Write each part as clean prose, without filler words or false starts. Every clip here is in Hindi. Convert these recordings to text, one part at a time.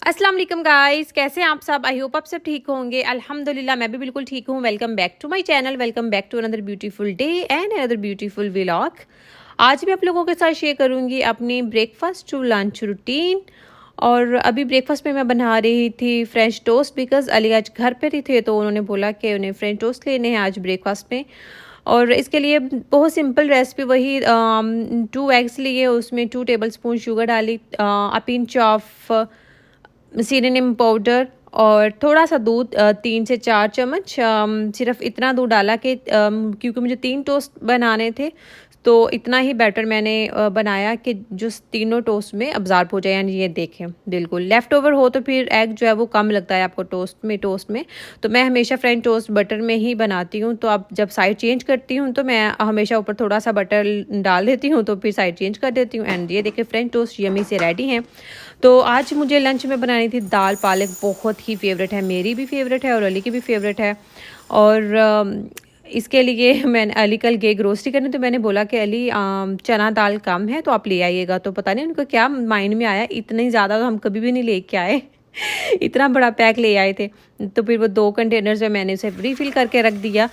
अस्सलाम वालेकुम गाइस, कैसे हैं आप सब। आई होप आप सब ठीक होंगे। अल्हम्दुलिल्लाह मैं भी बिल्कुल ठीक हूँ। Welcome back to my channel, welcome back to another beautiful day and another beautiful vlog. आज मैं आप लोगों के साथ शेयर करूँगी अपनी ब्रेकफास्ट टू लंच रूटीन। और अभी ब्रेकफास्ट में मैं बना रही थी फ्रेंच टोस्ट, बिकॉज अली आज घर पे ही थे तो उन्होंने बोला कि उन्हें फ्रेंच टोस्ट लेने हैं आज ब्रेकफास्ट में। और इसके लिए बहुत सिंपल रेसिपी, वही 2 एग्स लिए, उसमें 2 टेबल स्पून शुगर डाली, अ पिंच ऑफ सीरेनियम पाउडर और थोड़ा सा दूध, 3 से 4 चम्मच, सिर्फ इतना दूध डाला कि क्योंकि मुझे 3 टोस्ट बनाने थे तो इतना ही बैटर मैंने बनाया कि जो तीनों टोस्ट में अब्जॉर्ब हो जाए। यानी ये देखें, बिल्कुल लेफ़्ट ओवर हो तो फिर एग जो है वो कम लगता है आपको टोस्ट में। तो मैं हमेशा फ्रेंच टोस्ट बटर में ही बनाती हूँ। तो अब जब साइड चेंज करती हूँ तो मैं हमेशा ऊपर थोड़ा सा बटर डाल देती हूँ, तो फिर साइड चेंज कर देती हूँ। एंड ये देखिए फ्रेंच टोस्ट यमी से रेडी हैं। तो आज मुझे लंच में बनानी थी दाल पालक, बहुत ही फेवरेट है, मेरी भी फेवरेट है और अली की भी फेवरेट है। और इसके लिए मैंने, अली कल गए ग्रोसरी करने तो मैंने बोला कि अली चना दाल कम है तो आप ले आइएगा। तो पता नहीं उनको क्या माइंड में आया, इतनी ज़्यादा तो हम कभी भी नहीं लेके आए। इतना बड़ा पैक ले आए थे। तो फिर वो 2 कंटेनर्स में मैंने उसे रिफ़िल करके रख दिया।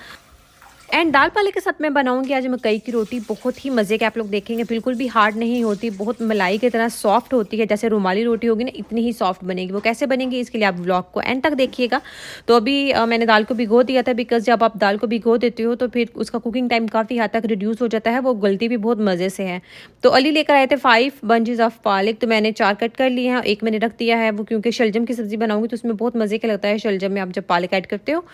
एंड दाल पालक के साथ मैं बनाऊंगी आज मकई की रोटी, बहुत ही मज़े के। आप लोग देखेंगे बिल्कुल भी हार्ड नहीं होती, बहुत मलाई की तरह सॉफ्ट होती है, जैसे रुमाली रोटी होगी ना इतनी ही सॉफ्ट बनेगी। वो कैसे बनेगी इसके लिए आप व्लॉग को एंड तक देखिएगा। तो अभी मैंने दाल को भिगो दिया था, बिकॉज जब आप दाल को भिगो देते हो तो फिर उसका कुकिंग टाइम काफ़ी हद तक रिड्यूस हो जाता है, वो गलती भी बहुत मज़े से है। तो अली लेकर आए थे 5 बंचेस ऑफ पालक, तो मैंने 4 कट कर लिए हैं, एक मैंने रख दिया है वो, क्योंकि शलजम की सब्ज़ी बनाऊंगी तो उसमें बहुत मज़े का लगता है शलजम में आप जब पालक ऐड करते हो।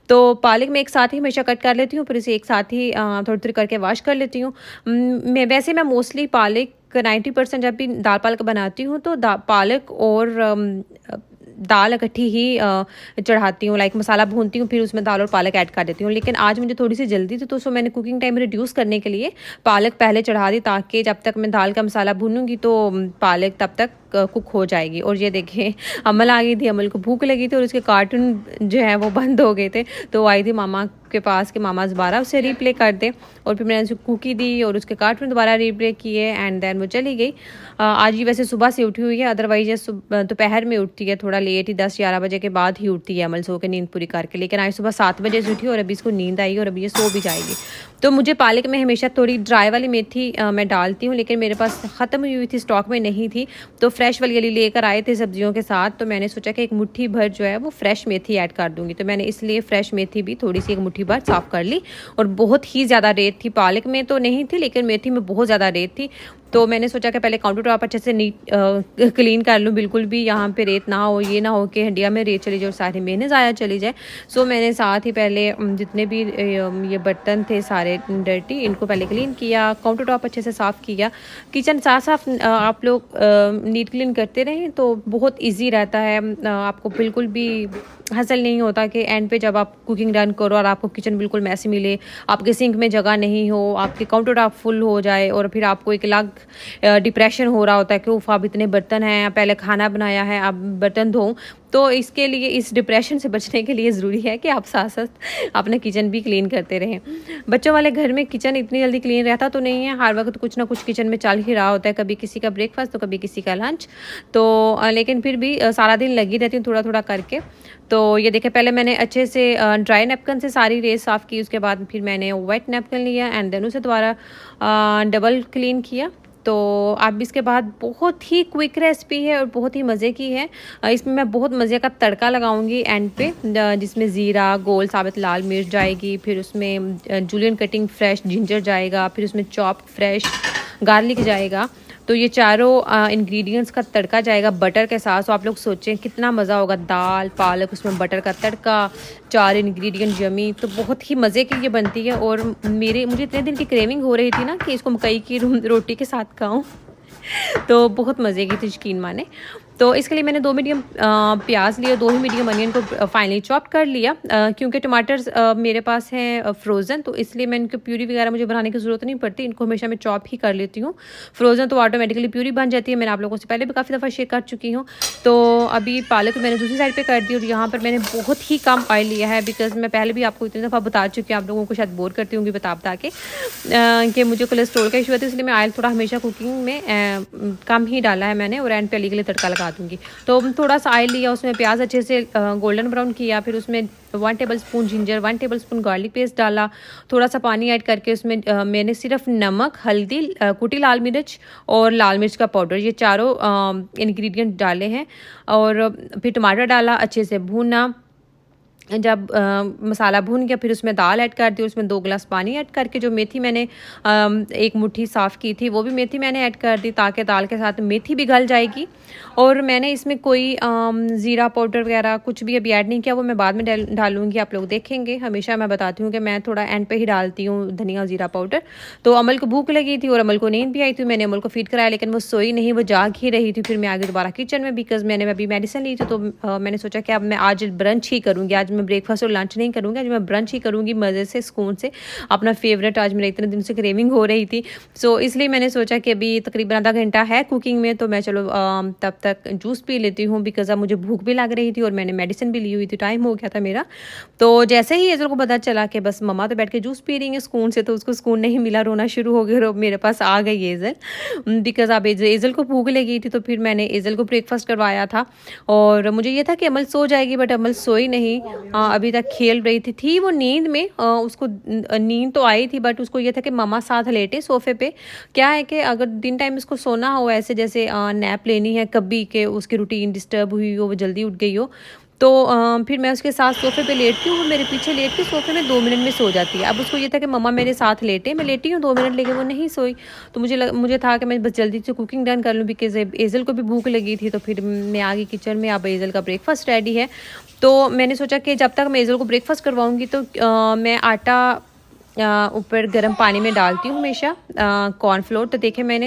तो पालक मैं एक साथ ही हमेशा कट कर लेती हूँ, फिर इसे एक साथ ही थोड़ी थोड़ी करके वॉश कर लेती हूँ। मैं मोस्टली पालक 90% जब भी दाल पालक बनाती हूँ तो पालक और दाल इकट्ठी ही चढ़ाती हूँ, लाइक मसाला भूनती हूँ फिर उसमें दाल और पालक ऐड कर देती हूँ। लेकिन आज मुझे थोड़ी सी जल्दी थी तो सो मैंने कुकिंग टाइम रिड्यूस करने के लिए पालक पहले चढ़ा दी, ताकि जब तक मैं दाल का मसाला भूनूंगी तो पालक तब तक कुक हो जाएगी। और ये देखिए अमल आ गई थी, अमल को भूख लगी थी और उसके कार्टून जो है वो बंद हो गए थे, तो आई थी मामा के पास कि मामा दोबारा उसे रीप्ले कर दे। और फिर मैंने उसे कुकी दी और उसके कार्टून दोबारा रीप्ले किए एंड देन वो चली गई। आज ही वैसे सुबह से उठी हुई है, अदरवाइज ये दोपहर में उठती है, थोड़ा लेट ही 10-11 बजे के बाद ही उठती है अमल, सो के नींद पूरी करके। लेकिन आज सुबह 7 बजे से उठी और अभी इसको नींद आई और अभी ये सो भी जाएगी। तो मुझे पालक में हमेशा थोड़ी ड्राई वाली मेथी मैं डालती हूँ, लेकिन मेरे पास ख़त्म हुई थी, स्टॉक में नहीं थी। तो फ्रेश वाली अली लेकर आए थे सब्जियों के साथ, तो मैंने सोचा कि एक मुट्ठी भर जो है वो फ्रेश मेथी ऐड कर दूंगी। तो मैंने इसलिए फ्रेश मेथी भी थोड़ी सी एक मुट्ठी भर साफ़ कर ली। और बहुत ही ज़्यादा रेत थी, पालक में तो नहीं थी लेकिन मेथी में बहुत ज़्यादा रेत थी। तो मैंने सोचा कि पहले काउंटर टॉप अच्छे से नीट क्लीन कर लूँ, बिल्कुल भी यहाँ पे रेत ना हो, ये ना हो कि हड्डिया में रेत चली जाए और सारी मेहनत ज़ाया चली जाए। सो मैंने साथ ही पहले जितने भी ये बर्तन थे सारे डर्टी, इनको पहले क्लीन किया, काउंटर टॉप अच्छे से साफ़ किया। किचन साफ साफ आप लोग नीट क्लीन करते रहें तो बहुत ईजी रहता है, आपको बिल्कुल भी हसल नहीं होता कि एंड पे जब आप कुकिंग डन करो और आपको किचन बिल्कुल मैसी मिले, आपके सिंक में जगह नहीं हो, आपके काउंटर टॉप फुल हो जाए और फिर आपको एक अलग डिप्रेशन हो रहा होता है कि उफ अब इतने बर्तन हैं, पहले खाना बनाया है अब बर्तन धोऊं। तो इसके लिए, इस डिप्रेशन से बचने के लिए ज़रूरी है कि आप साथ साथ अपना किचन भी क्लीन करते रहें। बच्चों वाले घर में किचन इतनी जल्दी क्लीन रहता तो नहीं है, हर वक्त कुछ ना कुछ किचन में चल ही रहा होता है, कभी किसी का ब्रेकफास्ट तो कभी किसी का लंच। तो लेकिन फिर भी सारा दिन लगी रहती हूँ थोड़ा थोड़ा करके। तो ये देखें, पहले मैंने अच्छे से ड्राई नैपकिन से सारी रेत साफ़ की, उसके बाद फिर मैंने वेट नैपकिन लिया एंड देन उसे दोबारा डबल क्लीन किया। तो अब इसके बाद बहुत ही क्विक रेसिपी है और बहुत ही मज़े की है। इसमें मैं बहुत मज़े का तड़का लगाऊंगी एंड पे, जिसमें ज़ीरा, गोल साबित लाल मिर्च जाएगी, फिर उसमें जूलियन कटिंग फ्रेश जिंजर जाएगा, फिर उसमें चॉप फ्रेश गार्लिक जाएगा। तो ये चारों इंग्रेडिएंट्स का तड़का जाएगा बटर के साथ। तो आप लोग सोचें कितना मज़ा होगा, दाल पालक उसमें बटर का तड़का, 4 इंग्रेडिएंट यमी, तो बहुत ही मज़े की ये बनती है। और मुझे इतने दिन की क्रेविंग हो रही थी ना कि इसको मकई की रोटी के साथ खाऊं। तो बहुत मज़े की थी यकीन माने। तो इसके लिए मैंने 2 मीडियम प्याज लिए, 2 ही मीडियम अनियन को फाइनली चॉप कर लिया। क्योंकि टमाटर मेरे पास हैं फ्रोज़न, तो इसलिए मैं इनको प्यूरी वगैरह मुझे बनाने की ज़रूरत नहीं पड़ती, इनको हमेशा मैं चॉप ही कर लेती हूँ। फ्रोज़न तो ऑटोमेटिकली प्यूरी बन जाती है, मैंने आप लोगों से पहले भी काफ़ी दफ़ा शेयर कर चुकी हूँ। तो अभी पालक मैंने दूसरी साइड पर कर दी और यहाँ पर मैंने बहुत ही कम ऑयल लिया है, बिकॉज मैं पहले भी आपको इतनी दफ़ा बता चुकी हूँ, आप लोगों को शायद बोर करती हूँ बता के कि मुझे कोलेस्ट्रॉल का इशू है, तो इसलिए मैं ऑयल थोड़ा हमेशा कुकिंग में कम ही डाला है मैंने और एंड पे अली के लिए तड़का लगा बना दूँगी। तो थोड़ा सा ऑयल लिया, उसमें प्याज अच्छे से गोल्डन ब्राउन किया, फिर उसमें 1 tablespoon ginger, 1 tablespoon garlic paste डाला, थोड़ा सा पानी ऐड करके उसमें मैंने सिर्फ नमक, हल्दी, कुटी लाल मिर्च और लाल मिर्च का पाउडर, ये चारों इंग्रेडिएंट डाले हैं। और फिर टमाटर डाला, अच्छे से भूना। जब मसाला भून गया फिर उसमें दाल ऐड कर दी, उसमें 2 गिलास पानी ऐड करके जो मेथी मैंने एक मुट्ठी साफ़ की थी वो भी मेथी मैंने ऐड कर दी, ताकि दाल के साथ मेथी भी गल जाएगी। और मैंने इसमें कोई ज़ीरा पाउडर वगैरह कुछ भी अभी ऐड नहीं किया, वो मैं बाद में डालूँगी, आप लोग देखेंगे। हमेशा मैं बताती हूँ कि मैं थोड़ा एंड पे ही डालती हूँ धनिया ज़ीरा पाउडर। तो अमल को भूख लगी थी और अमल को नींद भी आई थी, मैंने अमल को फीड कराया, लेकिन वो सोई नहीं, वो जाग ही रही थी। फिर मैं आ गई दोबारा किचन में, बिकॉज़ मैंने अभी मेडिसिन ली थी। तो मैंने सोचा कि अब मैं आज ब्रंच ही करूँगी, आज मैं ब्रेकफास्ट और लंच नहीं करूँगी, आज मैं ब्रंच ही करूँगी मज़े से, सुकून से। अपना फेवरेट आज मेरे इतने दिन से क्रेविंग हो रही थी, सो इसलिए मैंने सोचा कि अभी तकरीबन आधा घंटा है कुकिंग में, तो मैं चलो तब तक जूस पी लेती हूँ, बिकॉज़ अब मुझे भूख भी लग रही थी और मैंने मेडिसिन भी ली हुई थी, टाइम हो गया था मेरा। तो जैसे ही एज़ल को पता चला कि बस मम्मा तो बैठ के जूस पी रही हैं सुकून से, तो उसको सुकून नहीं मिला, रोना शुरू हो गया और मेरे पास आ गई एज़ल, बिकॉज़ अब एज़ल को भूख लगी थी। तो फिर मैंने एज़ल को ब्रेकफास्ट करवाया था और मुझे ये था कि अमल सो जाएगी, बट अमल सोई नहीं, अभी तक खेल रही थी वो नींद में। उसको नींद तो आई थी, बट उसको ये था कि मम्मा साथ लेटे सोफ़े पे। क्या है कि अगर दिन टाइम इसको सोना हो ऐसे, जैसे नैप लेनी है कभी, के उसकी रूटीन डिस्टर्ब हुई हो, वो जल्दी उठ गई हो, तो फिर मैं उसके साथ सोफ़े पे लेटती हूँ, वो मेरे पीछे लेट के सोफ़े में 2 मिनट में सो जाती है। अब उसको ये था कि मम्मा मेरे साथ लेटे, मैं लेटी हूँ 2 मिनट, लेकिन वो नहीं सोई। तो मुझे था कि मैं बस जल्दी से कुकिंग डन कर लूँ, बिकॉज़ एज़ल को भी भूख लगी थी। तो फिर मैं आ गई किचन में, अब एज़ल का ब्रेकफास्ट रेडी है। तो मैंने सोचा कि जब तक मैं एज़ल को ब्रेकफास्ट करवाऊँगी, तो मैं आटा ऊपर गर्म पानी में डालती हूँ हमेशा, कॉर्नफ्लोर। तो देखें मैंने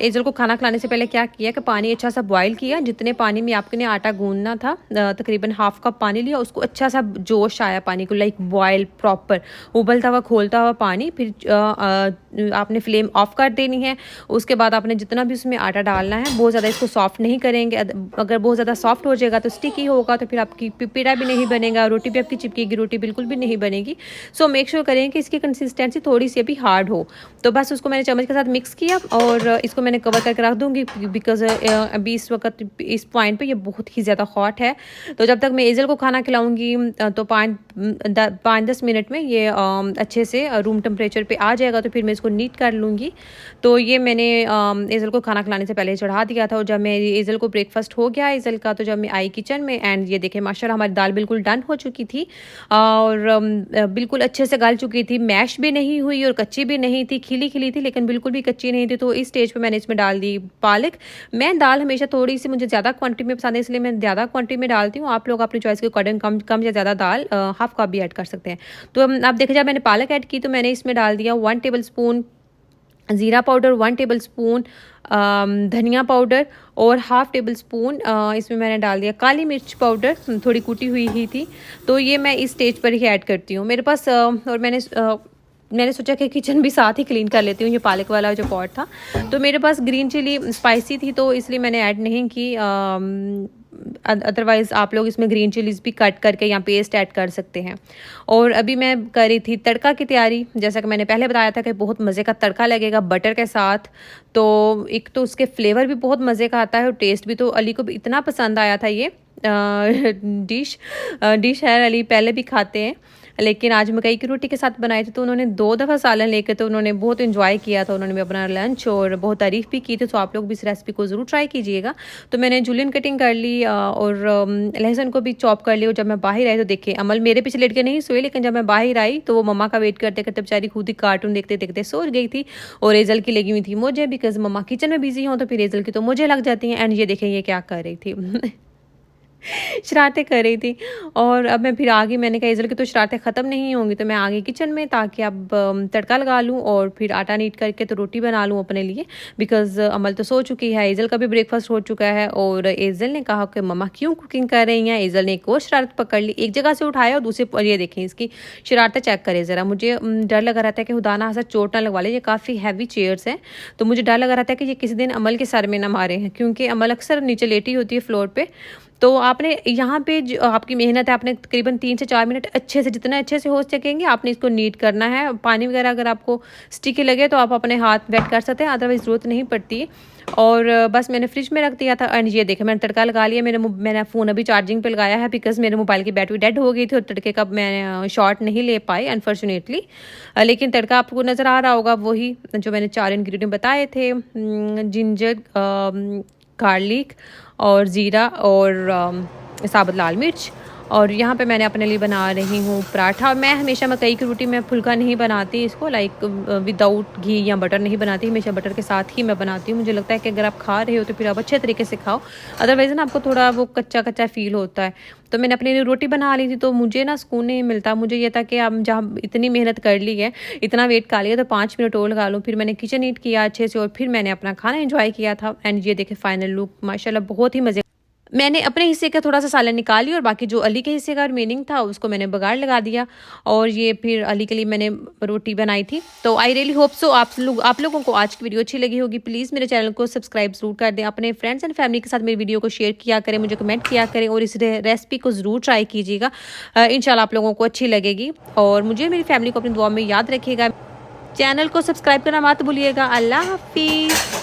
एज़ल को खाना खिलाने से पहले क्या किया कि पानी अच्छा सा बॉयल किया, जितने पानी में आपने आटा गूंदना था, तकरीबन हाफ कप पानी लिया, उसको अच्छा सा जोश आया पानी को, लाइक बॉयल प्रॉपर, उबलता हुआ खोलता हुआ पानी। फिर आपने फ्लेम ऑफ कर देनी है। उसके बाद आपने जितना भी उसमें आटा डालना है, बहुत ज़्यादा इसको सॉफ्ट नहीं करेंगे, अगर बहुत ज़्यादा सॉफ्ट हो जाएगा तो स्टिकी होगा, तो फिर आपकी पेड़ा भी नहीं बनेगा, रोटी भी आपकी चिपकेगी, रोटी बिल्कुल भी नहीं बनेगी। सो मेक श्योर करें कि इसकी कंसिस्टेंसी थोड़ी सी अभी हार्ड हो। तो बस उसको मैंने चम्मच के साथ मिक्स किया और इसको मैंने कवर करके रख दूँगी, बिकॉज़ अभी इस वक्त इस पॉइंट पे ये बहुत ही ज़्यादा हॉट है। तो जब तक मैं एज़ल को खाना खिलाऊँगी, तो 5-10 मिनट में ये अच्छे से रूम टेम्परेचर पे आ जाएगा, तो फिर मैं इसको नीट कर लूँगी। तो ये मैंने एज़ल को खाना खिलाने से पहले चढ़ा दिया था, और जब मैं एज़ल को ब्रेकफास्ट हो गया एज़ल का, तो जब मैं आई किचन में, एंड ये देखें माशाल्लाह हमारी दाल बिल्कुल डन हो चुकी थी और बिल्कुल अच्छे से गल चुकी थी, मैश भी नहीं हुई और कच्ची भी नहीं थी, खिली खिली थी लेकिन बिल्कुल भी कच्ची नहीं थी। तो इस स्टेज पे मैंने इसमें डाल दी पालक। मैं दाल हमेशा थोड़ी सी मुझे ज़्यादा क्वांटिटी में पसंद है, इसलिए मैं ज़्यादा क्वांटिटी में डालती हूँ। आप लोग अपनी चॉइस के अकॉर्डिंग कम कम या ज़्यादा दाल हाफ कप भी ऐड कर सकते हैं। तो अब देखिए, जब मैंने पालक ऐड की तो मैंने इसमें डाल दिया 1 टेबल स्पून ज़ीरा पाउडर, 1 टेबल स्पून धनिया पाउडर और हाफ़ टेबल स्पून इसमें मैंने डाल दिया काली मिर्च पाउडर, थोड़ी कुटी हुई ही थी। तो ये मैं इस स्टेज पर ही ऐड करती हूँ। मेरे पास और मैंने सोचा कि किचन भी साथ ही क्लीन कर लेती हूँ, ये पालक वाला जो पॉट था। तो मेरे पास ग्रीन चिली स्पाइसी थी, तो इसलिए मैंने ऐड नहीं की। अदरवाइज़ आप लोग इसमें ग्रीन चिलीज़ भी कट करके या पेस्ट ऐड कर सकते हैं। और अभी मैं कर रही थी तड़का की तैयारी। जैसा कि मैंने पहले बताया था कि बहुत मज़े का तड़का लगेगा बटर के साथ। तो एक तो उसके फ्लेवर भी बहुत मज़े का आता है और टेस्ट भी। तो अली को भी इतना पसंद आया था ये डिश है, अली पहले भी खाते हैं, लेकिन आज मकई की रोटी के साथ बनाए थे, तो उन्होंने 2 दफ़ा सालन लेकर, तो उन्होंने बहुत एंजॉय किया था। उन्होंने भी अपना लंच और बहुत तारीफ़ भी की थी। तो आप लोग भी इस रेसिपी को ज़रूर ट्राई कीजिएगा। तो मैंने जूलियन कटिंग कर ली और लहसुन को भी चॉप कर लिया। और जब मैं बाहर आई तो देखिए अमल मेरे पीछे लेट के नहीं सोई, लेकिन जब मैं बाहर आई तो वो मम्मा का वेट करते करते बेचारी खुद ही कार्टून देखते देखते सो गई थी। और एज़ल की लगी हुई थी मुझे, बिकॉज़ मम्मा किचन में बिजी हों तो फिर एज़ल की तो मुझे लग जाती हैं। एंड ये देखें ये क्या कर रही थी शरारतें कर रही थी। और अब मैं फिर आ गई, मैंने कहा एज़ल की तो शरारतें ख़त्म नहीं होंगी, तो मैं आ गई किचन में ताकि अब तड़का लगा लूँ और फिर आटा नीट करके तो रोटी बना लूँ अपने लिए, बिकॉज़ अमल तो सो चुकी है, एज़ल का भी ब्रेकफास्ट हो चुका है। और एज़ल ने कहा कि मम्मा क्यों कुकिंग कर रही हैं। एज़ल ने एक और शरारत पकड़ ली, एक जगह से उठाया और दूसरे पर। ये देखें इसकी शरारतें चेक करें ज़रा। मुझे डर लगा रहता है कि खुदा ना ऐसा चोट ना लगवा ले, ये काफ़ी हैवी चेयर्स हैं, तो मुझे डर लगा रहता है कि ये किसी दिन अमल के सर में ना मारे हैं, क्योंकि अमल अक्सर नीचे लेटी होती है फ्लोर पर। तो आपने यहाँ पे जो आपकी मेहनत है, आपने तकरीबन 3 से 4 मिनट अच्छे से, जितना अच्छे से हो सकेंगे आपने इसको नीट करना है। पानी वगैरह अगर आपको स्टिकी लगे तो आप अपने हाथ वेट कर सकते हैं, अदरवाइज़ ज़रूरत नहीं पड़ती। और बस मैंने फ्रिज में रख दिया था एंड ये देखें मैंने तड़का लगा लिया। मैंने फ़ोन अभी चार्जिंग पे लगाया है बिकॉज़ मेरे मोबाइल की बैटरी डेड हो गई थी और तड़के का मैं शॉट नहीं ले पाई अनफॉर्चुनेटली। लेकिन तड़का आपको नज़र आ रहा होगा वही जो मैंने 4 इंग्रेडिएंट बताए थे, जिंजर, गार्लिक और ज़ीरा और साबुत लाल मिर्च। और यहाँ पे मैंने अपने लिए बना रही हूँ पराठा। और मैं हमेशा मकई की रोटी में फुल्का नहीं बनाती, इसको लाइक विदाउट घी या बटर नहीं बनाती, हमेशा बटर के साथ ही मैं बनाती हूँ। मुझे लगता है कि अगर आप खा रहे हो तो फिर आप अच्छे तरीके से खाओ, अदरवाइज़ ना आपको थोड़ा वो कच्चा कच्चा फील होता है। तो मैंने अपने लिए रोटी बना ली थी, तो मुझे ना सुकून नहीं मिलता। मुझे ये था कि अब जहाँ इतनी मेहनत कर ली है, इतना वेट खा लिया, तो 5 मिनट और लगा लूँ। फिर मैंने किचन ईट किया अच्छे से और फिर मैंने अपना खाना एंजॉय किया था। एंड ये देखे फाइनल लुक माशाल्लाह बहुत ही मज़े। मैंने अपने हिस्से का थोड़ा-सा सालन निकाल लिया और बाकी जो अली के हिस्से का रिमेनिंग था उसको मैंने बघार लगा दिया। और ये फिर अली के लिए मैंने रोटी बनाई थी। तो आई रियली होप सो आप लोगों को आज की वीडियो अच्छी लगी होगी। प्लीज़ मेरे चैनल को सब्सक्राइब ज़रूर कर दें। अपने फ्रेंड्स एंड फैमिली के साथ मेरी वीडियो को शेयर किया करें, मुझे कमेंट किया करें और इस रेसिपी को ज़रूर ट्राई कीजिएगा। इंशाल्लाह आप लोगों को अच्छी लगेगी और मुझे मेरी फैमिली को अपनी दुआ में याद रखिएगा। चैनल को सब्सक्राइब करना मत भूलिएगा। अल्लाह हाफ़िज़।